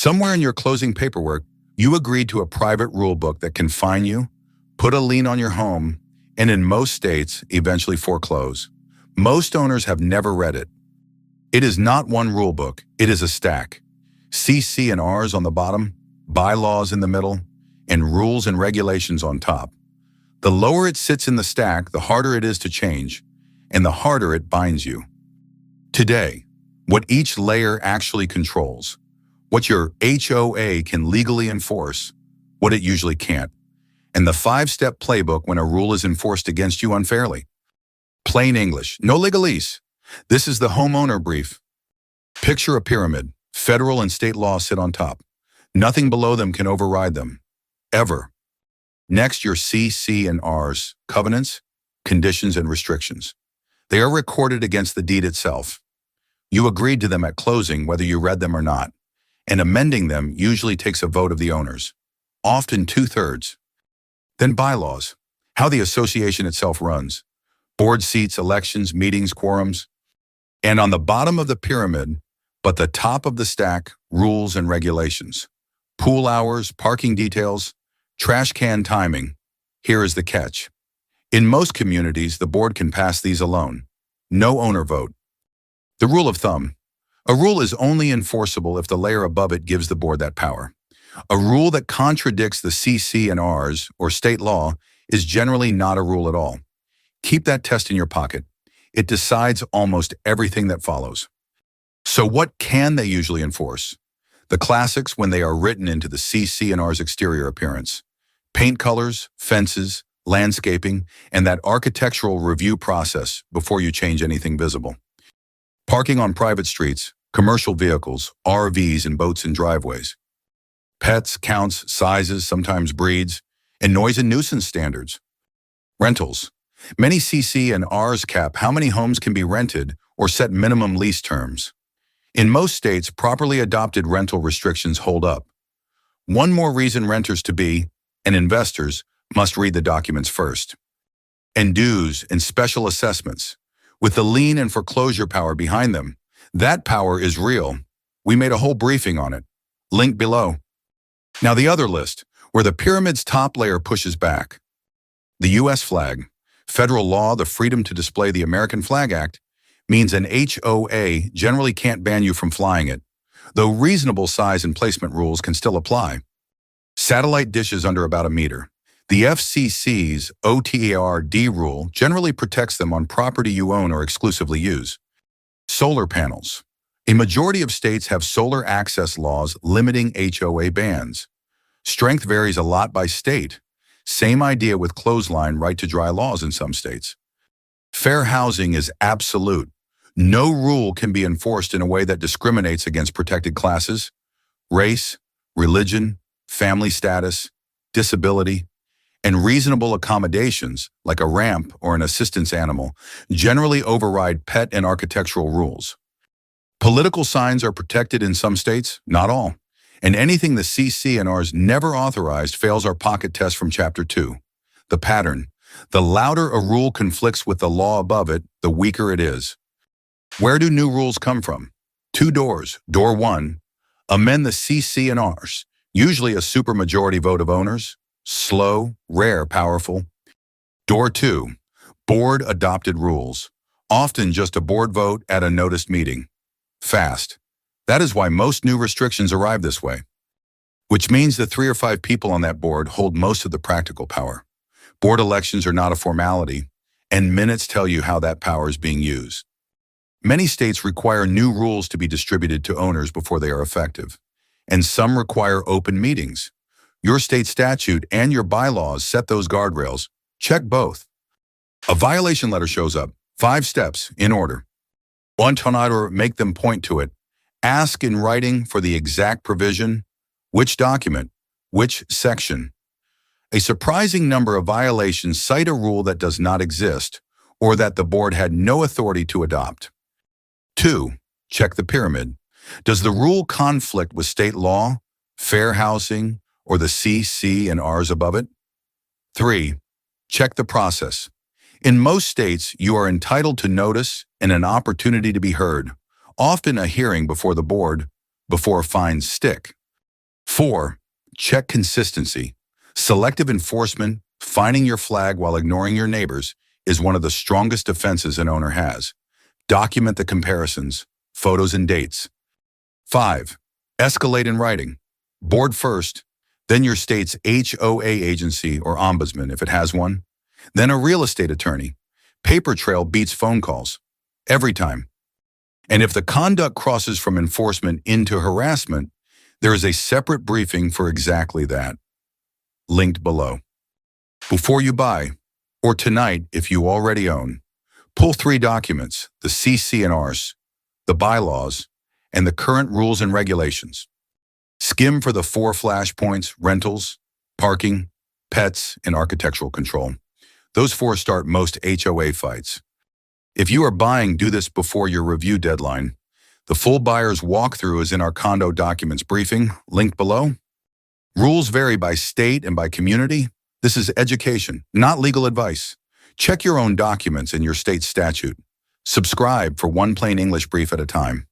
Somewhere in your closing paperwork, you agreed to a private rule book that can fine you, put a lien on your home, and in most states, eventually foreclose. Most owners have never read it. It is not one rule book, it is a stack. CC&Rs on the bottom, bylaws in the middle, and rules and regulations on top. The lower it sits in the stack, the harder it is to change, and the harder it binds you. Today, what each layer actually controls, what your HOA can legally enforce, what it usually can't, and the 5-step playbook when a rule is enforced against you unfairly. Plain English, no legalese. This is the homeowner brief. Picture a pyramid. Federal and state law sit on top. Nothing below them can override them. Ever. Next, your CC&Rs, covenants, conditions, and restrictions. They are recorded against the deed itself. You agreed to them at closing whether you read them or not, and amending them usually takes a vote of the owners, often 2/3. Then bylaws, how the association itself runs, board seats, elections, meetings, quorums, and on the bottom of the pyramid, but the top of the stack, rules and regulations, pool hours, parking details, trash can timing. Here is the catch. In most communities, the board can pass these alone. No owner vote. The rule of thumb. A rule is only enforceable if the layer above it gives the board that power. A rule that contradicts the CC&Rs or state law is generally not a rule at all. Keep that test in your pocket. It decides almost everything that follows. So what can they usually enforce? The classics when they are written into the CC&R's exterior appearance. Paint colors, fences, landscaping, and that architectural review process before you change anything visible. Parking on private streets, commercial vehicles, RVs and boats in driveways. Pets, counts, sizes, sometimes breeds, and noise and nuisance standards. Rentals. Many CC&Rs cap how many homes can be rented or set minimum lease terms. In most states, properly adopted rental restrictions hold up. One more reason renters to be, and investors, must read the documents first. And dues and special assessments, with the lien and foreclosure power behind them. That power is real. We made a whole briefing on it. Link below. Now the other list, where the pyramid's top layer pushes back. The U.S. flag. Federal law, the Freedom to Display the American Flag Act, means an HOA generally can't ban you from flying it, though reasonable size and placement rules can still apply. Satellite dishes under about a meter. The FCC's OTARD rule generally protects them on property you own or exclusively use. Solar panels. A majority of states have solar access laws limiting HOA bans. Strength varies a lot by state. Same idea with clothesline right-to-dry laws in some states. Fair housing is absolute. No rule can be enforced in a way that discriminates against protected classes, race, religion, family status, disability, and reasonable accommodations, like a ramp or an assistance animal, generally override pet and architectural rules. Political signs are protected in some states, not all. And anything the CC&Rs never authorized fails our pocket test from Chapter 2. The pattern. The louder a rule conflicts with the law above it, the weaker it is. Where do new rules come from? 2 doors. Door 1. Amend the CC&Rs, usually a supermajority vote of owners. Slow, rare, powerful. Door 2. Board adopted rules, often just a board vote at a noticed meeting. Fast. That is why most new restrictions arrive this way, which means the 3 or 5 people on that board hold most of the practical power. Board elections are not a formality, and minutes tell you how that power is being used. Many states require new rules to be distributed to owners before they are effective, and some require open meetings. Your state statute and your bylaws set those guardrails. Check both. A violation letter shows up. 5 steps, in order. 1 tornado, make them point to it. Ask in writing for the exact provision, which document, which section. A surprising number of violations cite a rule that does not exist or that the board had no authority to adopt. 2. Check the pyramid. Does the rule conflict with state law, fair housing, or the CC&Rs above it? 3. Check the process. In most states, you are entitled to notice and an opportunity to be heard, often a hearing before the board, before fines stick. 4. Check consistency. Selective enforcement, fining your flag while ignoring your neighbors, is one of the strongest defenses an owner has. Document the comparisons, photos and dates. 5. Escalate in writing. Board first, then your state's HOA agency or ombudsman if it has one, then a real estate attorney. Paper trail beats phone calls. Every time. And if the conduct crosses from enforcement into harassment, there is a separate briefing for exactly that. Linked below. Before you buy, or tonight if you already own, pull 3 documents, the CC&Rs, the bylaws, and the current rules and regulations. Skim for the 4 flashpoints: rentals, parking, pets, and architectural control. Those 4 start most HOA fights. If you are buying, do this before your review deadline. The full buyer's walkthrough is in our condo documents briefing, linked below. Rules vary by state and by community. This is education, not legal advice. Check your own documents and your state statute. Subscribe for one plain English brief at a time.